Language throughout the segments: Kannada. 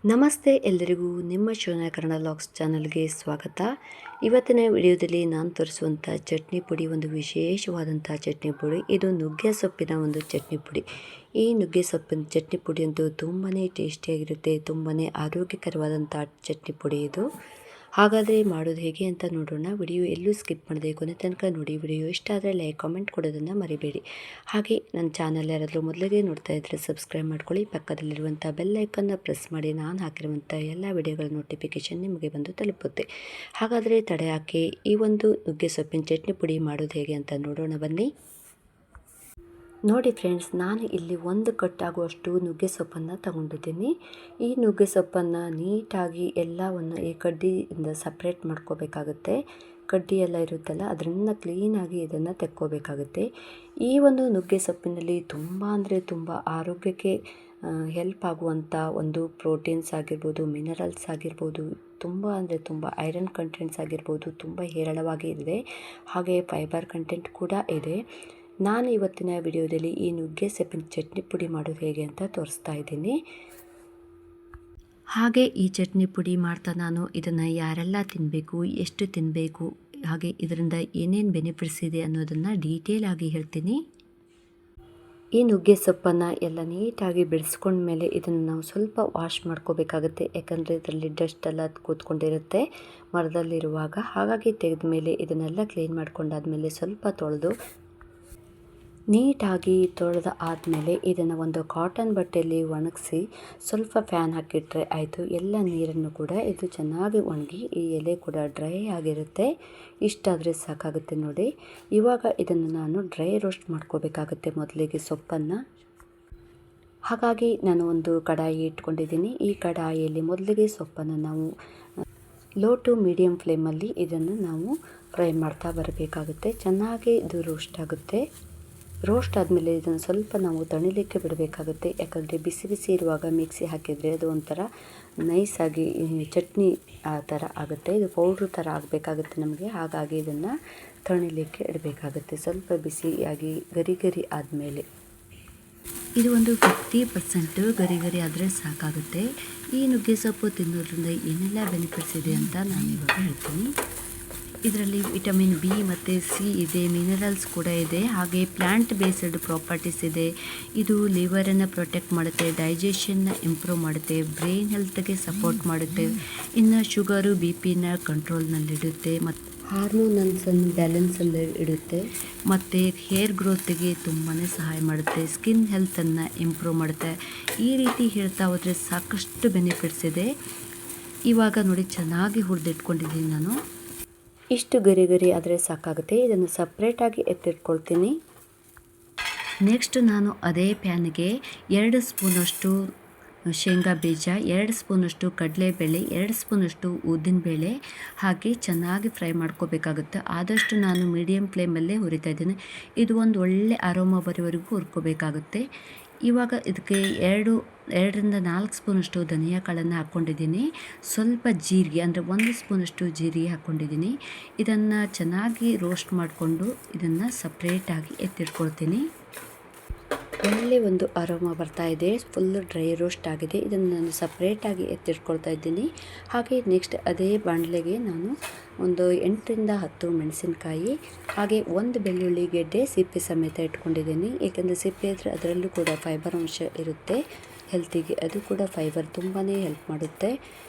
ನಮಸ್ತೆ ಎಲ್ಲರಿಗೂ, ನಿಮ್ಮ ಶಿವನ ಕನ್ನಡ ಲಾಗ್ಸ್ ಚಾನಲ್ಗೆ ಸ್ವಾಗತ. ಇವತ್ತಿನ ವಿಡಿಯೋದಲ್ಲಿ ನಾನು ತೋರಿಸುವಂಥ ಚಟ್ನಿ ಪುಡಿ ಒಂದು ವಿಶೇಷವಾದಂಥ ಚಟ್ನಿ ಪುಡಿ. ಇದು ನುಗ್ಗೆ ಸೊಪ್ಪಿನ ಒಂದು ಚಟ್ನಿ ಪುಡಿ. ಈ ನುಗ್ಗೆ ಸೊಪ್ಪಿನ ಚಟ್ನಿ ಪುಡಿ ಅಂತೂ ತುಂಬಾ ಟೇಸ್ಟಿಯಾಗಿರುತ್ತೆ, ತುಂಬಾ ಆರೋಗ್ಯಕರವಾದಂಥ ಚಟ್ನಿ ಪುಡಿ ಇದು. ಹಾಗಾದರೆ ಮಾಡೋದು ಹೇಗೆ ಅಂತ ನೋಡೋಣ. ವಿಡಿಯೋ ಎಲ್ಲೂ ಸ್ಕಿಪ್ ಮಾಡದೆ ಕೊನೆ ತನಕ ನೋಡಿ. ವಿಡಿಯೋ ಇಷ್ಟ ಆದರೆ ಲೈಕ್ ಕಾಮೆಂಟ್ ಕೊಡೋದನ್ನು ಮರಿಬೇಡಿ. ಹಾಗೆ ನನ್ನ ಚಾನಲ್ ಯಾರಾದರೂ ಮೊದಲಿಗೆ ನೋಡ್ತಾ ಇದ್ದರೆ ಸಬ್ಸ್ಕ್ರೈಬ್ ಮಾಡ್ಕೊಳ್ಳಿ. ಪಕ್ಕದಲ್ಲಿರುವಂಥ ಬೆಲ್ ಐಕನ್ನ ಪ್ರೆಸ್ ಮಾಡಿ ನಾನು ಹಾಕಿರುವಂಥ ಎಲ್ಲ ವಿಡಿಯೋಗಳ ನೋಟಿಫಿಕೇಷನ್ ನಿಮಗೆ ಬಂದು ತಲುಪುತ್ತೆ. ಹಾಗಾದರೆ ತಡೆ ಹಾಕಿ ಈ ಒಂದು ನುಗ್ಗೆ ಸೊಪ್ಪಿನ ಚಟ್ನಿ ಪುಡಿ ಮಾಡೋದು ಹೇಗೆ ಅಂತ ನೋಡೋಣ ಬನ್ನಿ. ನೋಡಿ ಫ್ರೆಂಡ್ಸ್, ನಾನು ಇಲ್ಲಿ 1 ಕಟ್ ಆಗುವಷ್ಟು ನುಗ್ಗೆ ಸೊಪ್ಪನ್ನು ತಗೊಂಡಿದ್ದೀನಿ. ಈ ನುಗ್ಗೆ ಸೊಪ್ಪನ್ನು ನೀಟಾಗಿ ಎಲ್ಲವನ್ನು ಈ ಕಡ್ಡಿಯಿಂದ ಸಪ್ರೇಟ್ ಮಾಡ್ಕೋಬೇಕಾಗುತ್ತೆ. ಕಡ್ಡಿ ಎಲ್ಲ ಇರುತ್ತಲ್ಲ, ಅದರಿಂದ ಕ್ಲೀನಾಗಿ ಇದನ್ನು ತೆಕ್ಕೋಬೇಕಾಗುತ್ತೆ. ಈ ಒಂದು ನುಗ್ಗೆ ಸೊಪ್ಪಿನಲ್ಲಿ ತುಂಬ ಅಂದರೆ ತುಂಬ ಆರೋಗ್ಯಕ್ಕೆ ಹೆಲ್ಪ್ ಆಗುವಂಥ ಒಂದು ಪ್ರೋಟೀನ್ಸ್ ಆಗಿರ್ಬೋದು, ಮಿನರಲ್ಸ್ ಆಗಿರ್ಬೋದು, ತುಂಬ ಅಂದರೆ ತುಂಬ ಐರನ್ ಕಂಟೆಂಟ್ಸ್ ಆಗಿರ್ಬೋದು ತುಂಬ ಹೇರಳವಾಗಿ ಇದೆ. ಹಾಗೆ ಫೈಬರ್ ಕಂಟೆಂಟ್ ಕೂಡ ಇದೆ. ನಾನು ಇವತ್ತಿನ ವಿಡಿಯೋದಲ್ಲಿ ಈ ನುಗ್ಗೆ ಸೊಪ್ಪಿನ ಚಟ್ನಿ ಪುಡಿ ಮಾಡೋದು ಹೇಗೆ ಅಂತ ತೋರಿಸ್ತಾ ಇದ್ದೀನಿ. ಹಾಗೆ ಈ ಚಟ್ನಿ ಪುಡಿ ಮಾಡ್ತಾ ನಾನು ಇದನ್ನು ಯಾರೆಲ್ಲ ತಿನ್ನಬೇಕು, ಎಷ್ಟು ತಿನ್ನಬೇಕು, ಹಾಗೆ ಇದರಿಂದ ಏನೇನು ಬೆನಿಫಿಟ್ಸ್ ಇದೆ ಅನ್ನೋದನ್ನು ಡೀಟೇಲ್ ಆಗಿ ಹೇಳ್ತೀನಿ. ಈ ನುಗ್ಗೆ ಸೊಪ್ಪನ್ನು ಎಲ್ಲ ನೀಟಾಗಿ ಬಿಡಿಸ್ಕೊಂಡ್ಮೇಲೆ ಇದನ್ನು ನಾವು ಸ್ವಲ್ಪ ವಾಶ್ ಮಾಡ್ಕೋಬೇಕಾಗುತ್ತೆ. ಯಾಕಂದರೆ ಇದರಲ್ಲಿ ಡಸ್ಟ್ ಎಲ್ಲ ಕೂತ್ಕೊಂಡಿರುತ್ತೆ ಮರದಲ್ಲಿರುವಾಗ. ಹಾಗಾಗಿ ತೆಗೆದ ಮೇಲೆ ಇದನ್ನೆಲ್ಲ ಕ್ಲೀನ್ ಮಾಡ್ಕೊಂಡಾದ್ಮೇಲೆ ಸ್ವಲ್ಪ ತೊಳೆದು ನೀಟಾಗಿ ತೊಳೆದ ಆದಮೇಲೆ ಇದನ್ನು ಒಂದು ಕಾಟನ್ ಬಟ್ಟೆಯಲ್ಲಿ ಒಣಗಿಸಿ ಸ್ವಲ್ಪ ಫ್ಯಾನ್ ಹಾಕಿಟ್ರೆ ಆಯಿತು. ಎಲ್ಲ ನೀರನ್ನು ಕೂಡ ಇದು ಚೆನ್ನಾಗಿ ಒಣಗಿ ಈ ಎಲೆ ಕೂಡ ಡ್ರೈ ಆಗಿರುತ್ತೆ. ಇಷ್ಟಾದರೆ ಸಾಕಾಗುತ್ತೆ ನೋಡಿ. ಇವಾಗ ಇದನ್ನು ನಾನು ಡ್ರೈ ರೋಸ್ಟ್ ಮಾಡ್ಕೋಬೇಕಾಗುತ್ತೆ ಮೊದಲಿಗೆ ಸೊಪ್ಪನ್ನು. ಹಾಗಾಗಿ ನಾನು ಒಂದು ಕಡಾಯಿ ಇಟ್ಕೊಂಡಿದ್ದೀನಿ. ಈ ಕಡಾಯಿಯಲ್ಲಿ ಮೊದಲಿಗೆ ಸೊಪ್ಪನ್ನು ನಾವು ಲೋ ಟು ಮೀಡಿಯಮ್ ಫ್ಲೇಮಲ್ಲಿ ಇದನ್ನು ನಾವು ಫ್ರೈ ಮಾಡ್ತಾ ಬರಬೇಕಾಗುತ್ತೆ. ಚೆನ್ನಾಗಿ ಇದು ರೋಸ್ಟ್ ಆಗುತ್ತೆ. ರೋಸ್ಟ್ ಆದಮೇಲೆ ಇದನ್ನು ಸ್ವಲ್ಪ ನಾವು ತಣಿಲಿಕ್ಕೆ ಬಿಡಬೇಕಾಗುತ್ತೆ. ಯಾಕಂದರೆ ಬಿಸಿ ಬಿಸಿ ಇರುವಾಗ ಮಿಕ್ಸಿ ಹಾಕಿದರೆ ಅದು ಒಂಥರ ನೈಸಾಗಿ ಚಟ್ನಿ ಆ ಥರ ಆಗುತ್ತೆ. ಇದು ಪೌಡ್ರ್ ಥರ ಆಗಬೇಕಾಗುತ್ತೆ ನಮಗೆ. ಹಾಗಾಗಿ ಇದನ್ನು ತಣಿಲಿಕ್ಕೆ ಇಡಬೇಕಾಗುತ್ತೆ. ಸ್ವಲ್ಪ ಬಿಸಿಯಾಗಿ ಗರಿ ಗರಿ ಆದಮೇಲೆ ಇದು ಒಂದು 50% ಗರಿ ಗರಿ ಆದರೆ ಸಾಕಾಗುತ್ತೆ. ಈ ನುಗ್ಗೆ ಸೊಪ್ಪು ತಿನ್ನೋದ್ರಿಂದ ಏನೆಲ್ಲ ಬೆನಿಫಿಟ್ಸ್ ಇದೆ ಅಂತ ನಾನು ಇವಾಗ ಹೇಳ್ತೀನಿ. ಇದರಲ್ಲಿ ವಿಟಮಿನ್ ಬಿ ಮತ್ತು ಸಿ ಇದೆ, ಮಿನರಲ್ಸ್ ಕೂಡ ಇದೆ, ಹಾಗೆ ಪ್ಲ್ಯಾಂಟ್ ಬೇಸ್ಡ್ ಪ್ರಾಪರ್ಟೀಸ್ ಇದೆ. ಇದು ಲಿವರನ್ನು ಪ್ರೊಟೆಕ್ಟ್ ಮಾಡುತ್ತೆ, ಡೈಜೆಷನ್ನ ಇಂಪ್ರೂವ್ ಮಾಡುತ್ತೆ, ಬ್ರೈನ್ ಹೆಲ್ತ್ಗೆ ಸಪೋರ್ಟ್ ಮಾಡುತ್ತೆ, ಇನ್ನು ಶುಗರು ಬಿ ಪಿನ ಕಂಟ್ರೋಲ್ನಲ್ಲಿಡುತ್ತೆ, ಮತ್ತು ಹಾರ್ಮೋನಲ್ಸನ್ನು ಬ್ಯಾಲೆನ್ಸಲ್ಲಿ ಇಡುತ್ತೆ, ಮತ್ತು ಹೇರ್ ಗ್ರೋತಿಗೆ ತುಂಬಾ ಸಹಾಯ ಮಾಡುತ್ತೆ, ಸ್ಕಿನ್ ಹೆಲ್ತನ್ನು ಇಂಪ್ರೂವ್ ಮಾಡುತ್ತೆ. ಈ ರೀತಿ ಹೇಳ್ತಾ ಹೋದರೆ ಸಾಕಷ್ಟು ಬೆನಿಫಿಟ್ಸ್ ಇದೆ. ಇವಾಗ ನೋಡಿ ಚೆನ್ನಾಗಿ ಹುರಿದಿಟ್ಕೊಂಡಿದ್ದೀನಿ ನಾನು. ಇಷ್ಟು ಗರಿ ಗರಿ ಆದರೆ ಸಾಕಾಗುತ್ತೆ. ಇದನ್ನು ಸಪ್ರೇಟಾಗಿ ಎತ್ತಿಟ್ಕೊಳ್ತೀನಿ. ನೆಕ್ಸ್ಟ್ ನಾನು ಅದೇ ಪ್ಯಾನ್ಗೆ 2 ಸ್ಪೂನಷ್ಟು ಶೇಂಗಾ ಬೀಜ, 2 ಸ್ಪೂನಷ್ಟು ಕಡಲೆಬೇಳೆ, 2 ಸ್ಪೂನಷ್ಟು ಉದ್ದಿನಬೇಳೆ ಹಾಕಿ ಚೆನ್ನಾಗಿ ಫ್ರೈ ಮಾಡ್ಕೋಬೇಕಾಗುತ್ತೆ. ಆದಷ್ಟು ನಾನು ಮೀಡಿಯಮ್ ಫ್ಲೇಮಲ್ಲೇ ಹುರಿತಾ ಇದ್ದೀನಿ. ಇದು ಒಂದು ಒಳ್ಳೆ ಅರೋಮಾ ಬರೋವರೆಗೂ ಹುರ್ಕೋಬೇಕಾಗುತ್ತೆ. ಇವಾಗ ಇದಕ್ಕೆ 2ರಿಂದ 4 ಸ್ಪೂನಷ್ಟು ಧನಿಯಾ ಕಾಳನ್ನು ಹಾಕ್ಕೊಂಡಿದ್ದೀನಿ. ಸ್ವಲ್ಪ ಜೀರಿಗೆ ಅಂದರೆ 1 ಸ್ಪೂನಷ್ಟು ಜೀರಿಗೆ ಹಾಕ್ಕೊಂಡಿದ್ದೀನಿ. ಇದನ್ನು ಚೆನ್ನಾಗಿ ರೋಸ್ಟ್ ಮಾಡಿಕೊಂಡು ಇದನ್ನು ಸಪ್ರೇಟಾಗಿ ಎತ್ತಿಟ್ಕೊಳ್ತೀನಿ. ಒಳ್ಳೆ ಒಂದು ಅರೋಮಾ ಬರ್ತಾ ಇದೆ. ಫುಲ್ ಡ್ರೈ ರೋಸ್ಟ್ ಆಗಿದೆ. ಇದನ್ನು ನಾನು ಸಪ್ರೇಟಾಗಿ ಎತ್ತಿಟ್ಕೊಳ್ತಾ ಇದ್ದೀನಿ. ಹಾಗೆ ನೆಕ್ಸ್ಟ್ ಅದೇ ಬಾಣಲೆಗೆ ನಾನು ಒಂದು 8ರಿಂದ 10 ಮೆಣಸಿನಕಾಯಿ, ಹಾಗೆ 1 ಬೆಳ್ಳುಳ್ಳಿ ಗೆಡ್ಡೆ ಸಿಪ್ಪೆ ಸಮೇತ ಇಟ್ಕೊಂಡಿದ್ದೀನಿ. ಏಕೆಂದರೆ ಸಿಪ್ಪೆ ಇದ್ದರೆ ಅದರಲ್ಲೂ ಕೂಡ ಫೈಬರ್ ಅಂಶ ಇರುತ್ತೆ ಹೆಲ್ತಿಗೆ. ಅದು ಕೂಡ ಫೈಬರ್ ತುಂಬಾ ಹೆಲ್ಪ್ ಮಾಡುತ್ತೆ.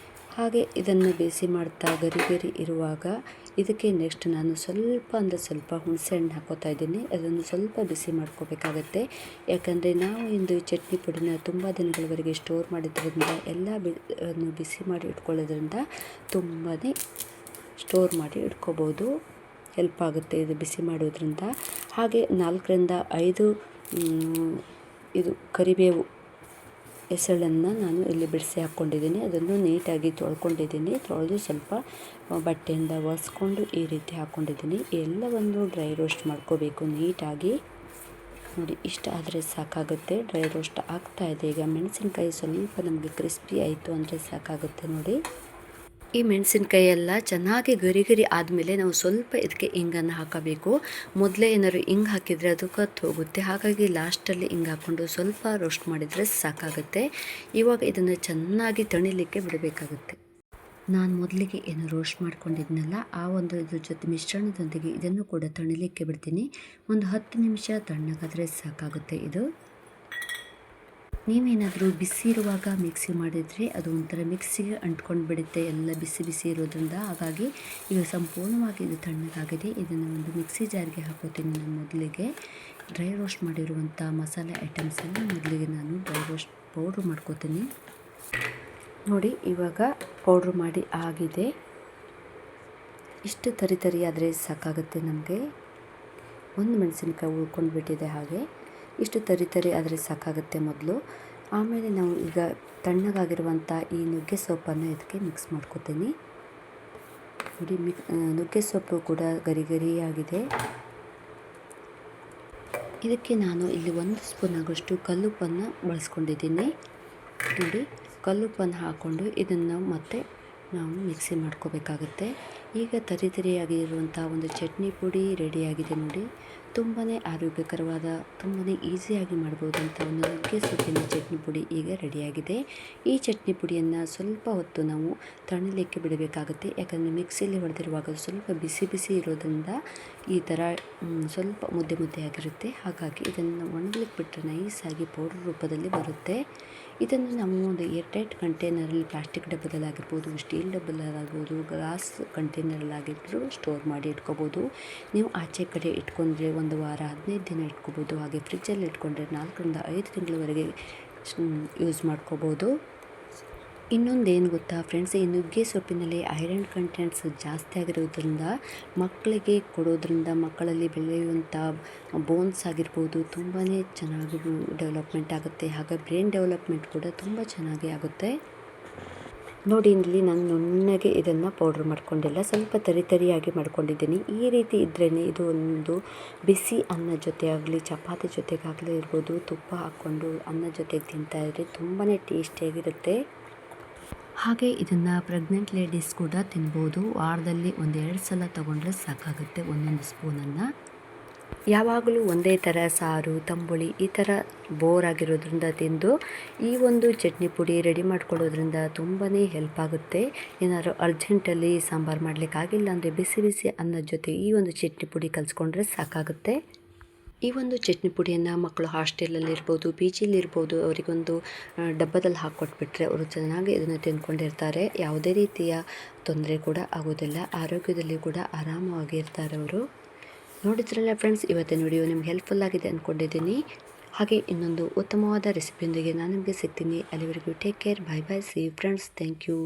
ಹಾಗೆ ಇದನ್ನು ಬಿಸಿ ಮಾಡ್ತಾ ಗರಿ ಗರಿ ಇರುವಾಗ ಇದಕ್ಕೆ ನೆಕ್ಸ್ಟ್ ನಾನು ಸ್ವಲ್ಪ ಹುಣಸೆಹಣ್ಣು ಹಾಕೋತಾ ಇದ್ದೀನಿ. ಅದನ್ನು ಸ್ವಲ್ಪ ಬಿಸಿ ಮಾಡ್ಕೋಬೇಕಾಗತ್ತೆ. ಯಾಕಂದರೆ ನಾವು ಇಂದು ಚಟ್ನಿ ಪುಡಿನ ತುಂಬ ದಿನಗಳವರೆಗೆ ಸ್ಟೋರ್ ಮಾಡಿದ್ರಿಂದ ಎಲ್ಲ ಬಿಸಿ ಮಾಡಿ ಇಟ್ಕೊಳ್ಳೋದ್ರಿಂದ ತುಂಬಾ ಸ್ಟೋರ್ ಮಾಡಿ ಇಟ್ಕೋಬೋದು. ಹೆಲ್ಪ್ ಆಗುತ್ತೆ ಇದು ಬಿಸಿ ಮಾಡೋದ್ರಿಂದ. ಹಾಗೆ 4ರಿಂದ 5 ಇದು ಕರಿಬೇವು ಎಸಳನ್ನು ನಾನು ಇಲ್ಲಿ ಬಿಡಿಸಿ ಹಾಕ್ಕೊಂಡಿದ್ದೀನಿ. ಅದನ್ನು ನೀಟಾಗಿ ತೊಳ್ಕೊಂಡಿದ್ದೀನಿ. ತೊಳೆದು ಸ್ವಲ್ಪ ಬಟ್ಟೆಯಿಂದ ಒರೆಸ್ಕೊಂಡು ಈ ರೀತಿ ಹಾಕ್ಕೊಂಡಿದ್ದೀನಿ. ಎಲ್ಲವನ್ನು ಡ್ರೈ ರೋಸ್ಟ್ ಮಾಡ್ಕೋಬೇಕು ನೀಟಾಗಿ. ನೋಡಿ, ಇಷ್ಟ ಆದರೆ ಸಾಕಾಗುತ್ತೆ. ಡ್ರೈ ರೋಸ್ಟ್ ಆಗ್ತಾಯಿದೆ. ಈಗ ಮೆಣಸಿನ್ಕಾಯಿ ಸ್ವಲ್ಪ ನಮಗೆ ಕ್ರಿಸ್ಪಿ ಆಯಿತು ಅಂದರೆ ಸಾಕಾಗುತ್ತೆ ನೋಡಿ. ಈ ಮೆಣಸಿನ್ಕಾಯಿ ಎಲ್ಲ ಚೆನ್ನಾಗಿ ಗರಿ ಗರಿ ಆದಮೇಲೆ ನಾವು ಸ್ವಲ್ಪ ಇದಕ್ಕೆ ಇಂಗನ್ನು ಹಾಕಬೇಕು. ಮೊದಲೇ ಏನಾದ್ರು ಇಂಗು ಹಾಕಿದರೆ ಅದು ಕತ್ತು ಹೋಗುತ್ತೆ. ಹಾಗಾಗಿ ಲಾಸ್ಟಲ್ಲಿ ಇಂಗು ಹಾಕ್ಕೊಂಡು ಸ್ವಲ್ಪ ರೋಸ್ಟ್ ಮಾಡಿದರೆ ಸಾಕಾಗುತ್ತೆ. ಇವಾಗ ಇದನ್ನು ಚೆನ್ನಾಗಿ ತಣಿಲಿಕ್ಕೆ ಬಿಡಬೇಕಾಗುತ್ತೆ. ನಾನು ಮೊದಲಿಗೆ ಏನು ರೋಸ್ಟ್ ಮಾಡ್ಕೊಂಡಿದ್ನಲ್ಲ ಆ ಒಂದು ಇದ್ರ ಜೊತೆ ಮಿಶ್ರಣದೊಂದಿಗೆ ಇದನ್ನು ಕೂಡ ತಣಿಲಿಕ್ಕೆ ಬಿಡ್ತೀನಿ. ಒಂದು 10 ನಿಮಿಷ ತಣ್ಣಗಾದರೆ ಸಾಕಾಗುತ್ತೆ ಇದು. ನೀವೇನಾದರೂ ಬಿಸಿ ಇರುವಾಗ ಮಿಕ್ಸಿ ಮಾಡಿದರೆ ಅದು ಒಂಥರ ಮಿಕ್ಸಿಗೆ ಅಂಟ್ಕೊಂಡು ಬಿಡುತ್ತೆ, ಎಲ್ಲ ಬಿಸಿ ಬಿಸಿ ಇರೋದ್ರಿಂದ. ಹಾಗಾಗಿ ಈಗ ಸಂಪೂರ್ಣವಾಗಿ ಇದು ತಣ್ಣಗಾಗಿದೆ. ಇದನ್ನು ಒಂದು ಮಿಕ್ಸಿ ಜಾರ್ಗೆ ಹಾಕೋತೀನಿ. ನಾನು ಮೊದಲಿಗೆ ಡ್ರೈ ರೋಸ್ಟ್ ಮಾಡಿರುವಂಥ ಮಸಾಲೆ ಐಟಮ್ಸ್ ಎಲ್ಲ ಮೊದಲಿಗೆ ನಾನು ಡ್ರೈ ರೋಸ್ಟ್ ಪೌಡ್ರ್ ಮಾಡ್ಕೋತೀನಿ. ನೋಡಿ ಇವಾಗ ಪೌಡ್ರ್ ಮಾಡಿ ಆಗಿದೆ. ಇಷ್ಟು ತರಿ ಆದರೆ ಸಾಕಾಗುತ್ತೆ ನಮಗೆ. ಒಂದು ಮೆಣಸಿನ್ಕಾಯಿ ಉಳ್ಕೊಂಡು ಬಿಟ್ಟಿದೆ, ಹಾಗೆ ಇಷ್ಟು ತರಿ ಆದರೆ ಸಾಕಾಗುತ್ತೆ ಮೊದಲು. ಆಮೇಲೆ ನಾವು ಈಗ ತಣ್ಣಗಾಗಿರುವಂಥ ಈ ನುಗ್ಗೆ ಸೊಪ್ಪನ್ನು ಇದಕ್ಕೆ ಮಿಕ್ಸ್ ಮಾಡ್ಕೋತೀನಿ. ನೋಡಿ ನುಗ್ಗೆ ಸೊಪ್ಪು ಕೂಡ ಗರಿ ಗರಿಯಾಗಿದೆ. ಇದಕ್ಕೆ ನಾನು ಇಲ್ಲಿ 1 ಸ್ಪೂನ್ ಆಗೋಷ್ಟು ಕಲ್ಲುಪ್ಪನ್ನು ಬಳಸ್ಕೊಂಡಿದ್ದೀನಿ. ನೋಡಿ ಕಲ್ಲುಪ್ಪನ್ನು ಹಾಕ್ಕೊಂಡು ಇದನ್ನು ಮತ್ತೆ ನಾವು ಮಿಕ್ಸಿ ಮಾಡ್ಕೋಬೇಕಾಗುತ್ತೆ. ಈಗ ತರಿಯಾಗಿರುವಂಥ ಒಂದು ಚಟ್ನಿ ಪುಡಿ ರೆಡಿಯಾಗಿದೆ ನೋಡಿ. ತುಂಬಾ ಆರೋಗ್ಯಕರವಾದ, ತುಂಬಾ ಈಸಿಯಾಗಿ ಮಾಡ್ಬೋದಂಥ ಒಂದು ನುಗ್ಗೆ ಸೊಪ್ಪಿನ ಚಟ್ನಿ ಪುಡಿ ಈಗ ರೆಡಿಯಾಗಿದೆ. ಈ ಚಟ್ನಿ ಪುಡಿಯನ್ನು ಸ್ವಲ್ಪ ಹೊತ್ತು ನಾವು ತಣಿಲಿಕ್ಕೆ ಬಿಡಬೇಕಾಗುತ್ತೆ. ಯಾಕಂದರೆ ಮಿಕ್ಸಿಯಲ್ಲಿ ಹೊಡೆದಿರುವಾಗ ಸ್ವಲ್ಪ ಬಿಸಿ ಬಿಸಿ ಇರೋದ್ರಿಂದ ಈ ಥರ ಸ್ವಲ್ಪ ಮುದ್ದೆ ಆಗಿರುತ್ತೆ. ಹಾಗಾಗಿ ಇದನ್ನು ಒಣಗಲಿಕ್ಕೆ ಬಿಟ್ಟರೆ ನೈಸಾಗಿ ಪೌಡರ್ ರೂಪದಲ್ಲಿ ಬರುತ್ತೆ. ಇದನ್ನು ನಾವು ಒಂದು ಏರ್ಟೈಟ್ ಕಂಟೈನರಲ್ಲಿ ಪ್ಲಾಸ್ಟಿಕ್ ಡಬ್ಬದಲ್ಲಾಗಿರ್ಬೋದು, ಸ್ಟೀಲ್ ಡಬ್ಬದಲ್ಲಾಗ್ಬೋದು, ಗ್ಲಾಸ್ ಕಂಟೈನರಲ್ಲಾಗಿದ್ದರೂ ಸ್ಟೋರ್ ಮಾಡಿ ಇಟ್ಕೋಬೋದು. ನೀವು ಆಚೆ ಕಡೆ ಇಟ್ಕೊಂಡ್ರೆ 1 ವಾರ 15 ದಿನ ಇಟ್ಕೋಬೋದು. ಹಾಗೆ ಫ್ರಿಜ್ಜಲ್ಲಿ ಇಟ್ಕೊಂಡ್ರೆ 4 ರಿಂದ 5 ತಿಂಗಳವರೆಗೆ ಯೂಸ್ ಮಾಡ್ಕೋಬೋದು. ಇನ್ನೊಂದೇನು ಗೊತ್ತಾ ಫ್ರೆಂಡ್ಸ್, ಈ ನುಗ್ಗೆ ಸೊಪ್ಪಿನಲ್ಲಿ ಐರನ್ ಕಂಟೆಂಟ್ಸ್ ಜಾಸ್ತಿ ಆಗಿರೋದ್ರಿಂದ ಮಕ್ಕಳಿಗೆ ಕೊಡೋದ್ರಿಂದ ಮಕ್ಕಳಲ್ಲಿ ಬೆಳೆಯುವಂಥ ಬೋನ್ಸ್ ಆಗಿರ್ಬೋದು ತುಂಬಾ ಚೆನ್ನಾಗಿ ಡೆವಲಪ್ಮೆಂಟ್ ಆಗುತ್ತೆ. ಹಾಗೆ ಬ್ರೈನ್ ಡೆವಲಪ್ಮೆಂಟ್ ಕೂಡ ತುಂಬ ಚೆನ್ನಾಗಿ ಆಗುತ್ತೆ. ನೋಡಿ ಇಲ್ಲಿ ನಾನು ನುಣ್ಣಗೆ ಇದನ್ನು ಪೌಡ್ರ್ ಮಾಡ್ಕೊಂಡಿಲ್ಲ, ಸ್ವಲ್ಪ ತರಿಯಾಗಿ ಮಾಡ್ಕೊಂಡಿದ್ದೀನಿ. ಈ ರೀತಿ ಇದ್ರೇ ಇದು ಒಂದು ಬಿಸಿ ಅನ್ನ ಜೊತೆ ಆಗಲಿ, ಚಪಾತಿ ಜೊತೆಗಾಗಲಿ ಇರ್ಬೋದು, ತುಪ್ಪ ಹಾಕ್ಕೊಂಡು ಅನ್ನ ಜೊತೆಗೆ ತಿಂತಾಯಿದ್ರೆ ತುಂಬಾ ಟೇಸ್ಟಿಯಾಗಿರುತ್ತೆ. ಹಾಗೆ ಇದನ್ನು ಪ್ರೆಗ್ನೆಂಟ್ ಲೇಡೀಸ್ ಕೂಡ ತಿನ್ಬೋದು. ವಾರದಲ್ಲಿ 1-2 ಸಲ ತೊಗೊಂಡ್ರೆ ಸಾಕಾಗುತ್ತೆ ಒಂದೊಂದು ಸ್ಪೂನನ್ನು. ಯಾವಾಗಲೂ ಒಂದೇ ಥರ ಸಾರು, ತಂಬುಳಿ ಈ ಥರ ಬೋರ್ ಆಗಿರೋದ್ರಿಂದ ತಿಂದು ಈ ಒಂದು ಚಟ್ನಿ ಪುಡಿ ರೆಡಿ ಮಾಡ್ಕೊಳ್ಳೋದ್ರಿಂದ ತುಂಬಾ ಹೆಲ್ಪ್ ಆಗುತ್ತೆ. ಏನಾದ್ರು ಅರ್ಜೆಂಟಲ್ಲಿ ಸಾಂಬಾರು ಮಾಡಲಿಕ್ಕಾಗಿಲ್ಲ ಅಂದರೆ ಬಿಸಿ ಬಿಸಿ ಅನ್ನದ ಜೊತೆ ಈ ಒಂದು ಚಟ್ನಿ ಪುಡಿ ಕಲಿಸ್ಕೊಂಡ್ರೆ ಸಾಕಾಗುತ್ತೆ. ಈ ಒಂದು ಚಟ್ನಿ ಪುಡಿಯನ್ನು ಮಕ್ಕಳು ಹಾಸ್ಟೆಲಲ್ಲಿರ್ಬೋದು, ಪಿ ಜಿಲಿರ್ಬೋದು, ಅವರಿಗೊಂದು ಡಬ್ಬದಲ್ಲಿ ಹಾಕ್ಕೊಟ್ಬಿಟ್ರೆ ಅವರು ಚೆನ್ನಾಗಿ ಇದನ್ನು ತಿಂದ್ಕೊಂಡಿರ್ತಾರೆ. ಯಾವುದೇ ರೀತಿಯ ತೊಂದರೆ ಕೂಡ ಆಗೋದಿಲ್ಲ. ಆರೋಗ್ಯದಲ್ಲಿ ಕೂಡ ಆರಾಮವಾಗಿ ಇರ್ತಾರೆ ಅವರು. ನೋಡಿದ್ರಲ್ಲ ಫ್ರೆಂಡ್ಸ್, ಇವತ್ತಿನ ವಿಡಿಯೋ ನಿಮ್ಗೆ ಹೆಲ್ಪ್ಫುಲ್ ಆಗಿದೆ ಅಂದ್ಕೊಂಡಿದ್ದೀನಿ. ಹಾಗೆ ಇನ್ನೊಂದು ಉತ್ತಮವಾದ ರೆಸಿಪಿಯೊಂದಿಗೆ ನಾನು ನಿಮಗೆ ಸಿಗ್ತೀನಿ. ಅಲ್ಲಿವರೆಗೂ take care, bye bye, see you friends, thank you.